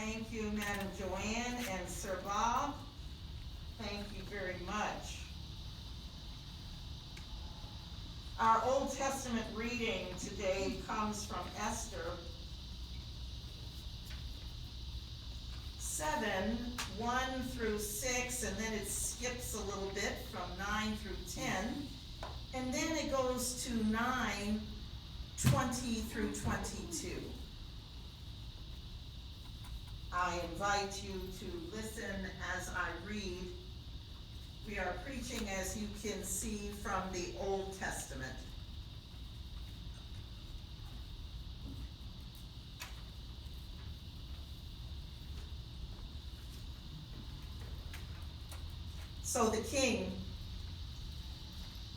Thank you, Madam Joanne and Sir Bob. Thank you very much. Our Old Testament reading today comes from Esther 7, 1 through 6, and then it skips a little bit from 9 through 10, and then it goes to 9, 20 through 22. I invite you to listen as I read. We are preaching, as you can see, from the Old Testament. So the king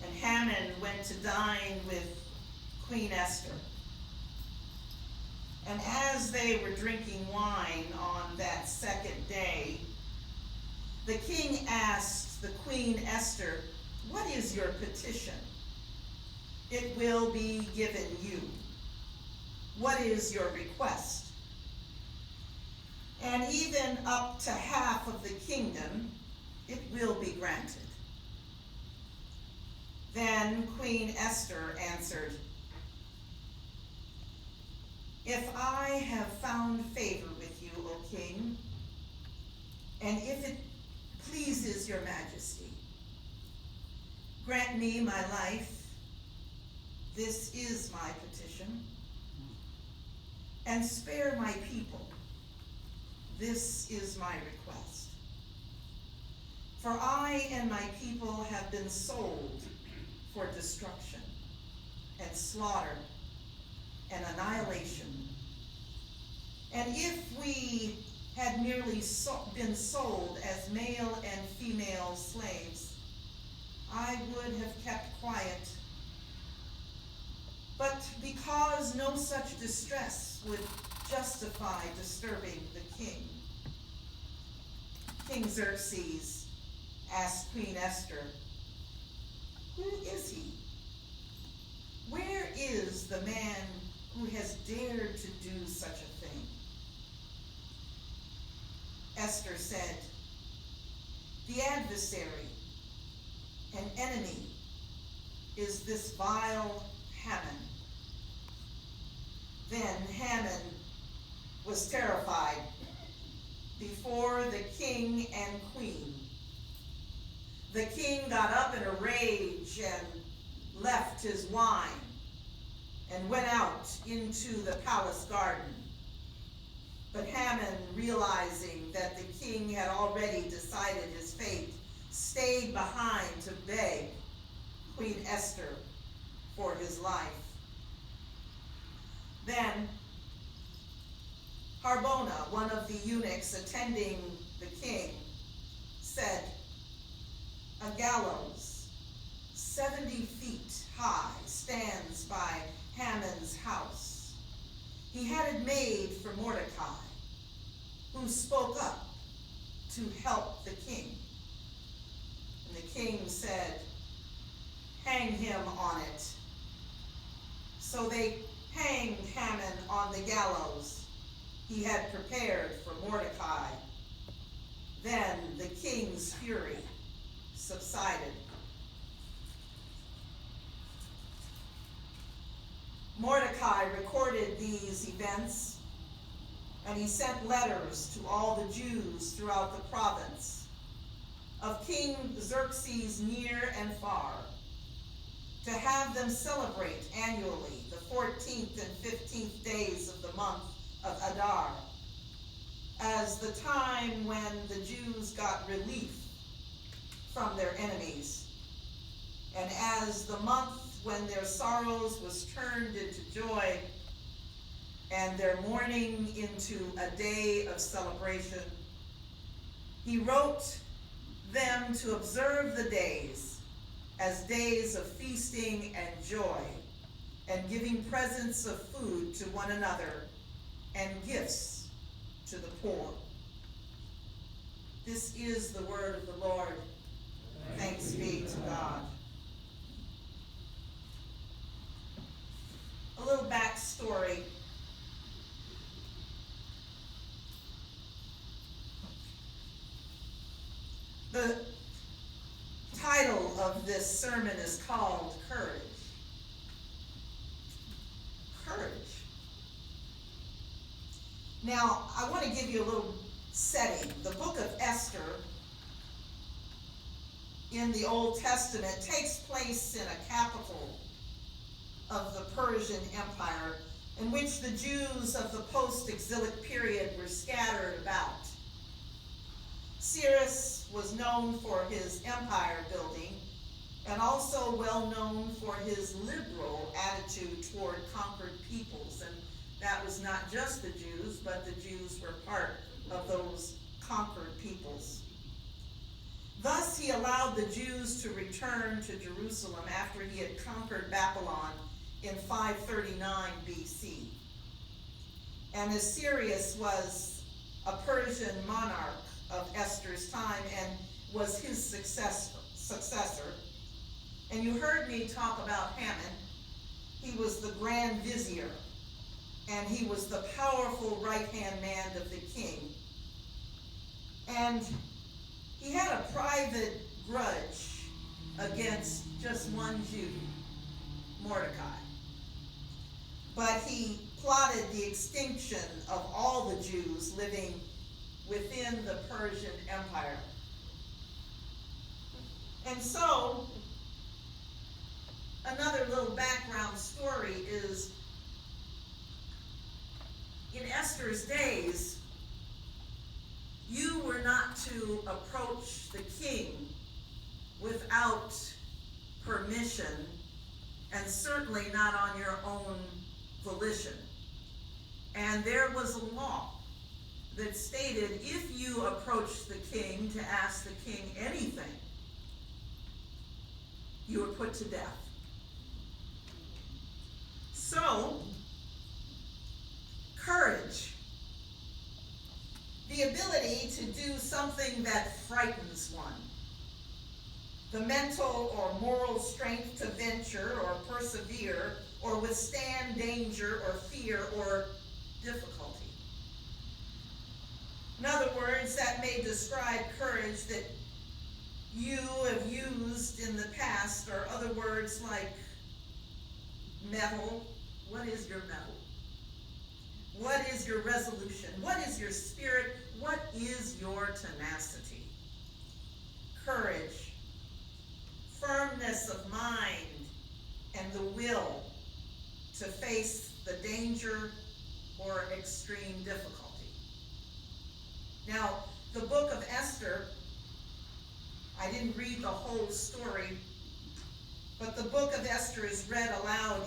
and Haman went to dine with Queen Esther. And as they were drinking wine on that second day, the king asked the Queen Esther, "What is your petition? It will be given you. What is your request?" And even up to half of the kingdom, it will be granted. Then Queen Esther answered, "If I have found favor with you, O king, and if it pleases your majesty, grant me my life. This is my petition. And spare my people. This is my request. For I and my people have been sold for destruction and slaughter and annihilation. And if we had merely been sold as male and female slaves, I would have kept quiet. But because no such distress would justify disturbing the king, King Xerxes asked Queen Esther, "Who is he? Where is the man who has dared to do such a thing?" Esther said, "The adversary and enemy is this vile Haman." Then Haman was terrified before the king and queen. The king got up in a rage and left his wine and went out into the palace garden. But Haman, realizing that the king had already decided his fate, stayed behind to beg Queen Esther for his life. Then Harbona, one of the eunuchs attending the king, said, "A gallows 70 feet high stands by Haman's house. He had it made for Mordecai, who spoke up to help the king." And the king said, "Hang him on it." So they hanged Haman on the gallows he had prepared for Mordecai. Then the king's fury subsided. Mordecai recorded these events, and he sent letters to all the Jews throughout the province of King Xerxes near and far, to have them celebrate annually the 14th and 15th days of the month of Adar, as the time when the Jews got relief from their enemies, and as the month when their sorrows was turned into joy, and their mourning into a day of celebration. He wrote them to observe the days as days of feasting and joy, and giving presents of food to one another, and gifts to the poor. This is the word of the Lord. Thanks be to God. A little backstory. The title of this sermon is called Courage. Courage. Now, I want to give you a little setting. The book of Esther in the Old Testament takes place in a capital of the Persian Empire in which the Jews of the post-exilic period were scattered about. Cyrus was known for his empire building and also well known for his liberal attitude toward conquered peoples. And that was not just the Jews, but the Jews were part of those conquered peoples. Thus he allowed the Jews to return to Jerusalem after he had conquered Babylon in 539 BC. And Cyrus was a Persian monarch of Esther's time and was his successor. And you heard me talk about Haman. He was the Grand Vizier, and he was the powerful right-hand man of the king. And he had a private grudge against just one Jew, Mordecai. But he plotted the extinction of all the Jews living within the Persian Empire. And so, another little background story is, in Esther's days, you were not to approach the king without permission, and certainly not on your own volition. And there was a law that stated if you approached the king to ask the king anything, you were put to death. So, courage. The ability to do something that frightens one. The mental or moral strength to venture or persevere or withstand danger or fear or difficulty. In other words, that may describe courage that you have used in the past, or other words like mettle. What is your mettle? What is your resolution? What is your spirit? What is your tenacity? Courage, firmness of mind, and the will to face the danger or extreme difficulty. Now, the book of Esther, I didn't read the whole story, but the book of Esther is read aloud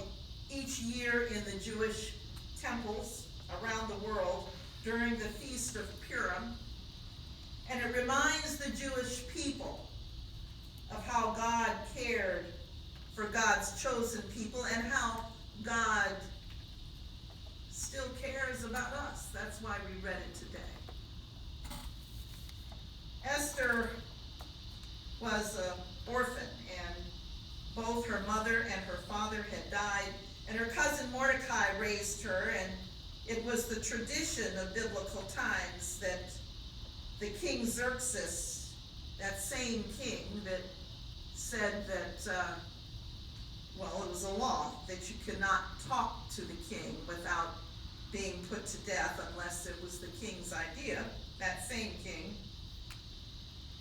each year in the Jewish temples around the world during the Feast of Purim, and it reminds the Jewish people of how God cared for God's chosen people and how God still cares about us. That's why we read it today. Esther was an orphan, and both her mother and her father had died, and her cousin Mordecai raised her, and it was the tradition of biblical times that the King Xerxes, that same king that said that, it was a law that you could not talk to the king without being put to death unless it was the king's idea. That same king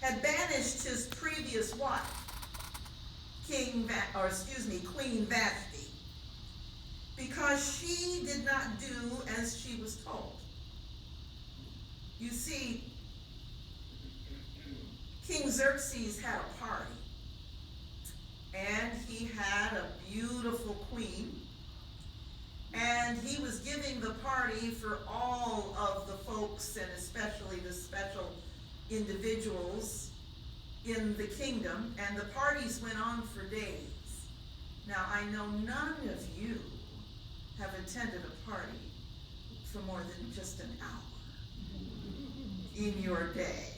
had banished his previous wife, Queen Vashti, because she did not do as she was told. You see, King Xerxes had a party, and he had a beautiful queen, and he was giving the party for all of the folks, and especially the special individuals in the kingdom, and the parties went on for days. Now, I know none of you have attended a party for more than just an hour in your day.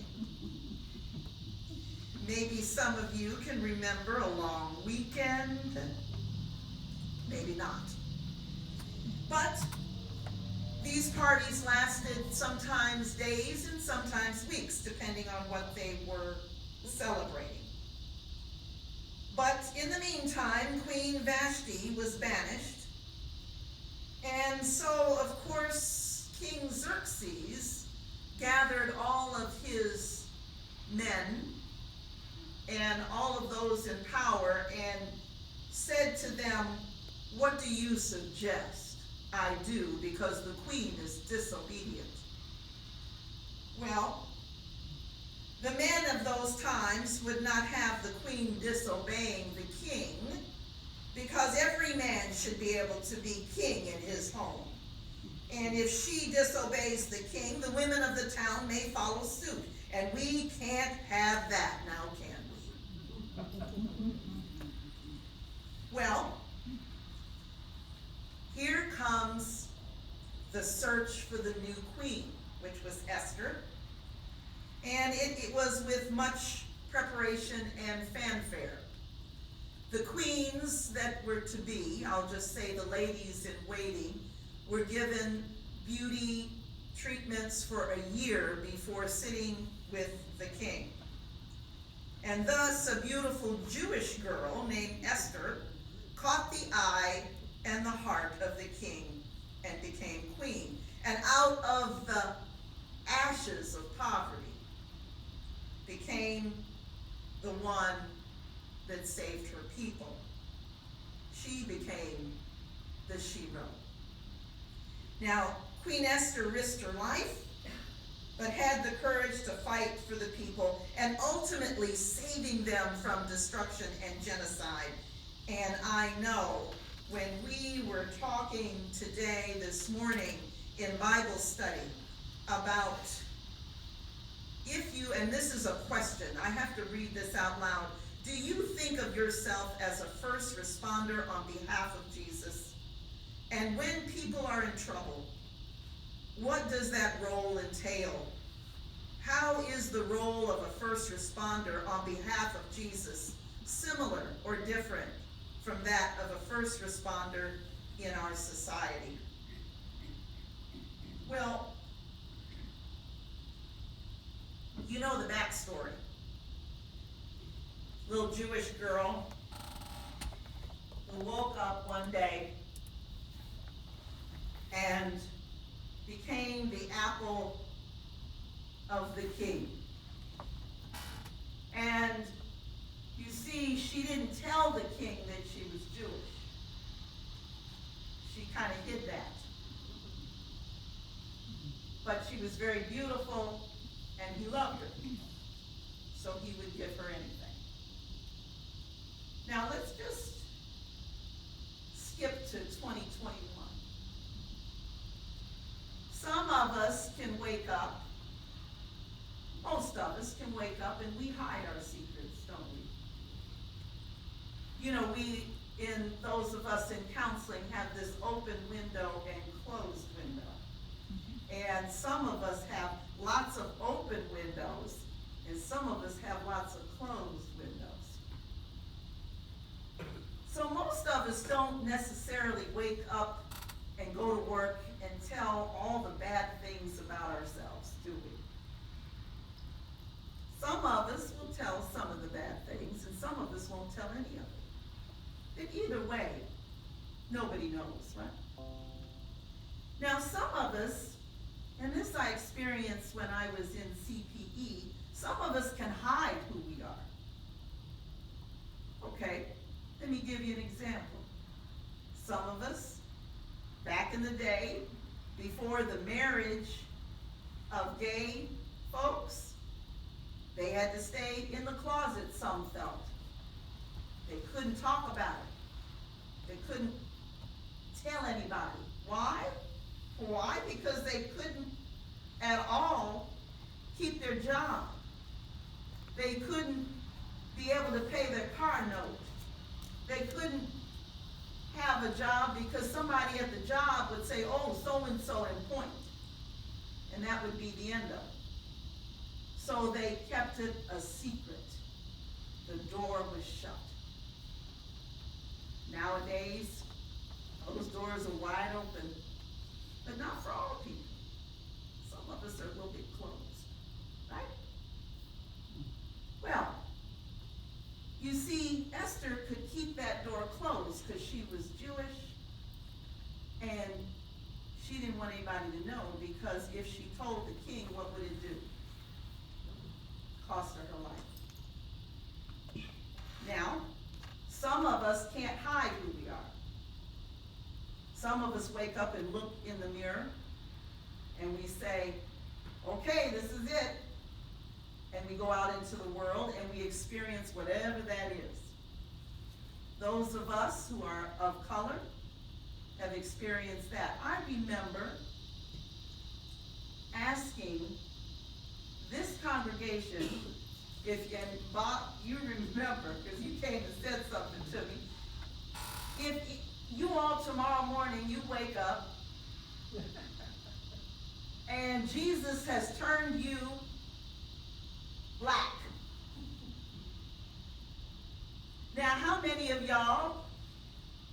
Maybe some of you can remember a long weekend, maybe not. But these parties lasted sometimes days and sometimes weeks, depending on what they were celebrating. But in the meantime, Queen Vashti was banished, and so, of course, King Xerxes gathered all of his men and all of those in power and said to them, "What do you suggest I do, because the queen is disobedient?" Well, the men of those times would not have the queen disobeying the king, because every man should be able to be king in his home. And if she disobeys the king, the women of the town may follow suit. And we can't have that now, can we? Well, here comes the search for the new queen, which was Esther. And it was with much preparation and fanfare. The queens that were to be, I'll just say the ladies in waiting, were given beauty treatments for a year before sitting with the king. And thus a beautiful Jewish girl named Esther caught the eye and the heart of the king and became queen. And out of the ashes of poverty became the one that saved her people. She became the Sheryl. Now, Queen Esther risked her life, but had the courage to fight for the people and ultimately saving them from destruction and genocide. And I know when we were talking today, this morning, in Bible study about if you, and this is a question, I have to read this out loud. Do you think of yourself as a first responder on behalf of Jesus? And when people are in trouble, what does that role entail? How is the role of a first responder on behalf of Jesus similar or different from that of a first responder in our society? Well, you know the backstory. Little Jewish girl who woke up one day and became the apple of the king. And you see, she didn't tell the king that she was Jewish. She kind of hid that. But she was very beautiful, and he loved her. So he would give her anything. Now let's just skip to 2021. Some of us can wake up, most of us can wake up and we hide our secrets, don't we? You know, we, in those of us in counseling, have this open window and closed window. And some of us have lots of open windows, and some of us have lots of closed windows. So most of us don't necessarily wake up and go to work and tell all the bad things about ourselves, do we? Some of us will tell some of the bad things, and some of us won't tell any of it. But either way, nobody knows, right? Now some of us, and this I experienced when I was in CPE, some of us can hide who we are. Okay, let me give you an example. Some of us, back in the day, before the marriage of gay folks, they had to stay in the closet, some felt. They couldn't talk about it. They couldn't tell anybody. Why? Why? Because they couldn't at all keep their job. They couldn't be able to pay their car note. They couldn't have a job because somebody at the job would say, oh, so-and-so, and point. And that would be the end of it. So they kept it a secret. The door was shut. Nowadays, those doors are wide open, but not for all people. Some of us are a little bit closed, right? Well, anybody to know, because if she told the king, what would it do? Cost her her life. Now, some of us can't hide who we are. Some of us wake up and look in the mirror and we say, okay, this is it. And we go out into the world and we experience whatever that is. Those of us who are of color have experienced that. I remember asking this congregation, and Bob, you remember, because you came and said something to me. If you all tomorrow morning, you wake up and Jesus has turned you black. Now, how many of y'all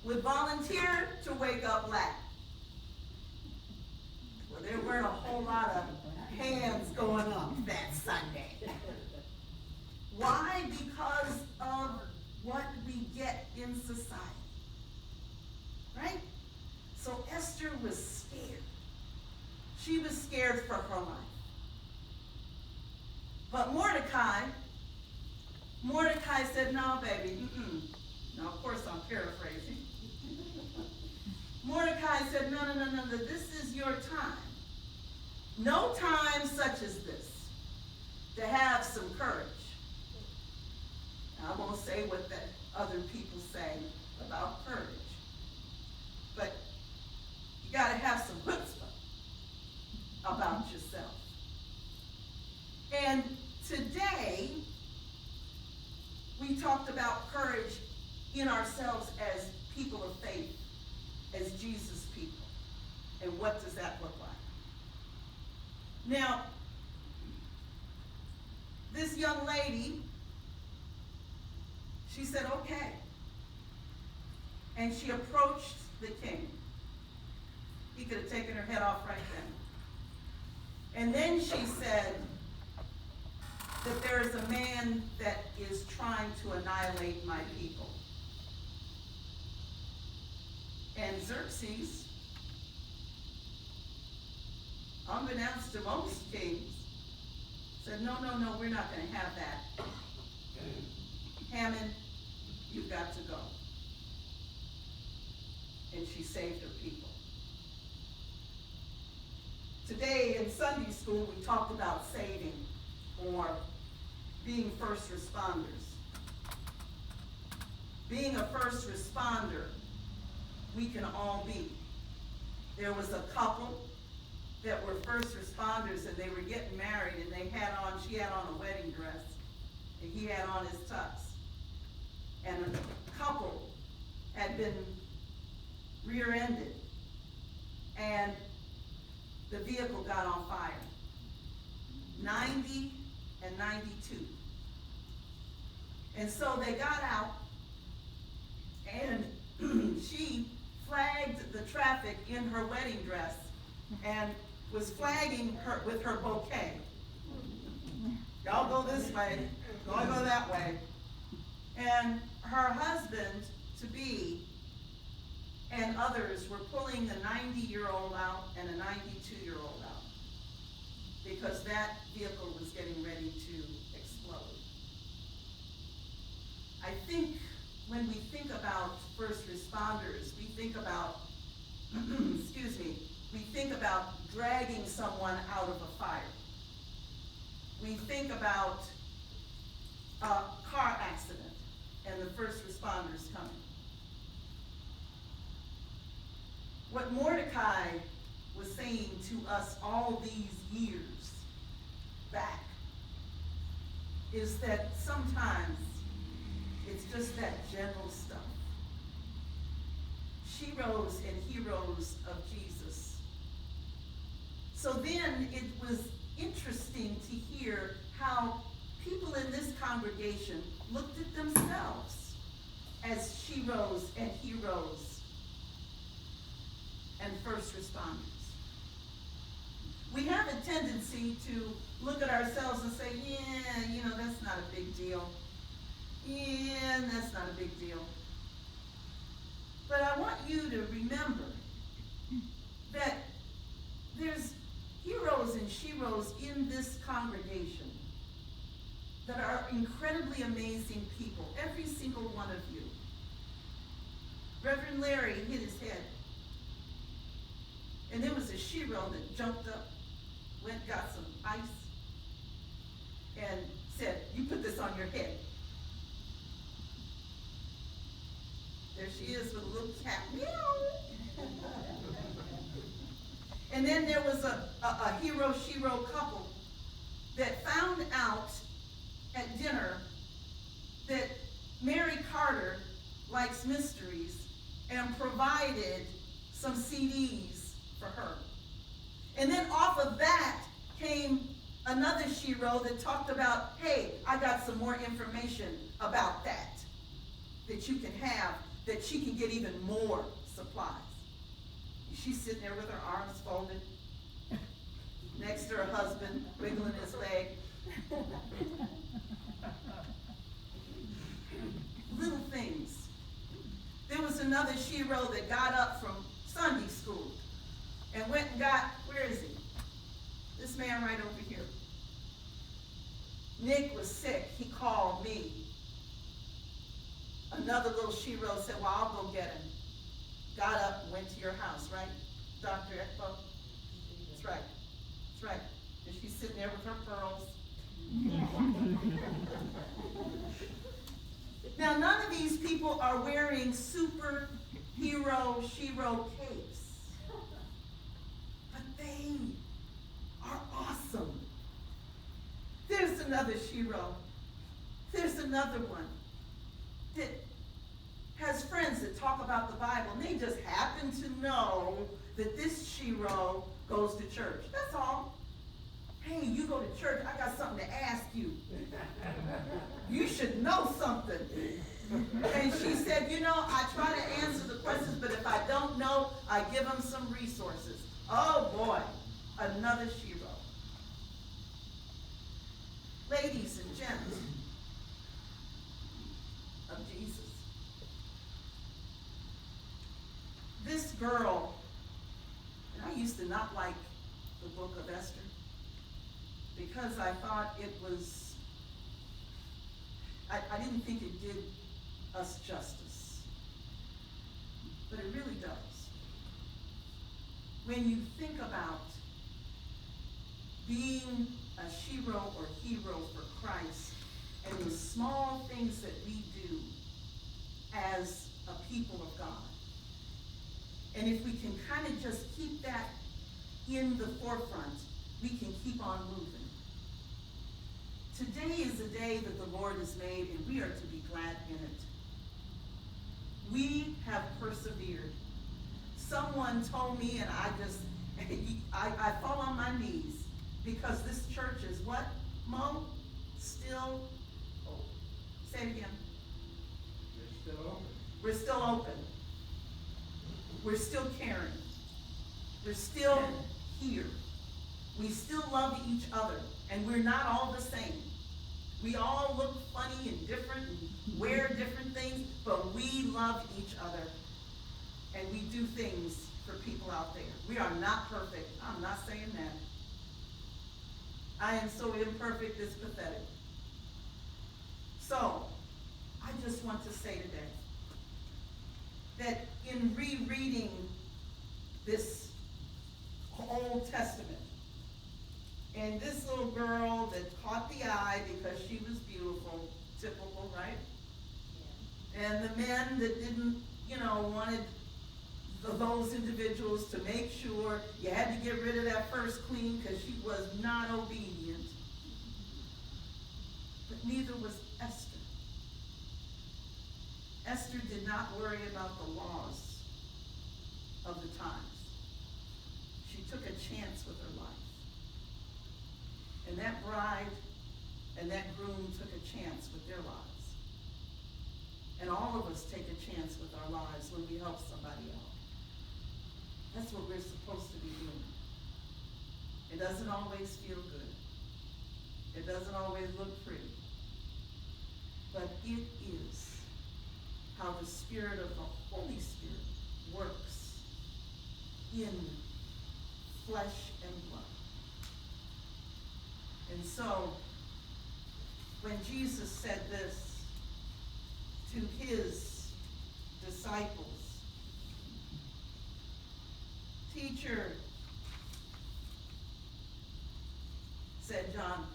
would volunteer to wake up black? Well, there weren't a whole lot of hands going up that Sunday. Why? Because of what we get in society. Right? So Esther was scared. She was scared for her life. But Mordecai said, no, baby, Now, of course, I'm paraphrasing. Mordecai said, no, this is your time. No time such as this to have some courage. Now, I won't say what the other people say about courage, but you got to have some chutzpah about yourself. And today, we talked about courage in ourselves as people of faith, as Jesus people. And what does that look like? Now, this young lady, she said, okay. And she approached the king. He could have taken her head off right then. And then she said that there is a man that is trying to annihilate my people. And Xerxes, unbeknownst to most kings, said, no, we're not going to have that. Haman, you've got to go. And she saved her people. Today in Sunday school, we talked about saving or being first responders. Being a first responder, we can all be. There was a couple that were first responders and they were getting married and she had on a wedding dress and he had on his tux. And a couple had been rear-ended and the vehicle got on fire. 90 and 92. And so they got out and she flagged the traffic in her wedding dress and was flagging her with her bouquet. Y'all go this way, y'all go that way. And her husband-to-be and others were pulling the 90-year-old out and a 92-year-old out because that vehicle was getting ready to explode. I think when we think about first responders, we think about, we think about dragging someone out of a fire. We think about a car accident and the first responders coming. What Mordecai was saying to us all these years back is that sometimes it's just that general stuff. Sheroes and heroes of Jesus. So then it was interesting to hear how people in this congregation looked at themselves as sheroes and heroes and first responders. We have a tendency to look at ourselves and say, yeah, that's not a big deal. Yeah, that's not a big deal. But I want you to remember that there's heroes and sheroes in this congregation that are incredibly amazing people, every single one of you. Reverend Larry hit his head. And there was a shero that jumped up, went, got some ice, and said, "You put this on your head." There she is with a little cat. Meow. And then there was a hero-shero couple that found out at dinner that Mary Carter likes mysteries and provided some CDs for her. And then off of that came another shero that talked about, hey, I got some more information about that you can have, that she can get even more supplies. She's sitting there with her arms folded next to her husband, wiggling his leg. Little things. There was another shero that got up from Sunday school and went and got, where is he? This man right over here. Nick was sick. He called me. Another little shero said, well, I'll go get him. Got up and went to your house, right, Dr. Ekbo? That's right. That's right. And she's sitting there with her pearls. Now, none of these people are wearing superhero shero capes. But they are awesome. There's another shero. There's another one that has friends that talk about the Bible, and they just happen to know that this shero goes to church. That's all. Hey, you go to church, I got something to ask you. You should know something. And she said, you know, I try to answer the questions, but if I don't know, I give them some resources. Oh boy, another shero. Ladies and gents of Jesus. This girl, and I used to not like the book of Esther because I thought it was, I didn't think it did us justice. But it really does. When you think about being a shero or hero for Christ and the small things that we do as a people of God, and if we can kind of just keep that in the forefront, we can keep on moving. Today is a day that the Lord has made, and we are to be glad in it. We have persevered. Someone told me, and I fall on my knees, because this church is what, Mo? Still open. Say it again. We're still open. We're still open. We're still caring. We're still here. We still love each other, and we're not all the same. We all look funny and different, and wear different things, but we love each other, and we do things for people out there. We are not perfect. I'm not saying that. I am so imperfect, it's pathetic. So, I just want to say today that in rereading this Old Testament, and this little girl that caught the eye because she was beautiful, typical, right? Yeah. And the men that didn't, wanted those individuals to make sure you had to get rid of that first queen because she was not obedient. But neither was Esther. Esther did not worry about the laws of the times. She took a chance with her life. And that bride and that groom took a chance with their lives. And all of us take a chance with our lives when we help somebody out. That's what we're supposed to be doing. It doesn't always feel good. It doesn't always look pretty. But it is how the Spirit of the Holy Spirit works in flesh and blood. And so, when Jesus said this to his disciples, "Teacher," said John,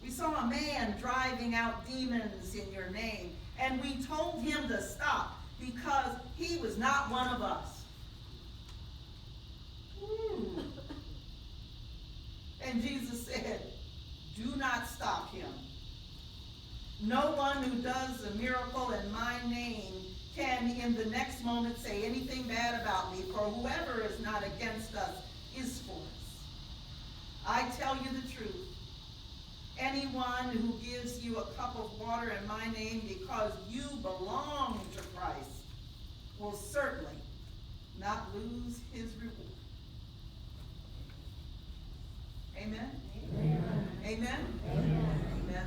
"we saw a man driving out demons in your name, and we told him to stop because he was not one of us." Ooh. And Jesus said, "Do not stop him. No one who does a miracle in my name can in the next moment say anything bad about me, for whoever is not against us is for us. I tell you the truth. Anyone who gives you a cup of water in my name because you belong to Christ will certainly not lose his reward." Amen? Amen? Amen? Amen. Amen.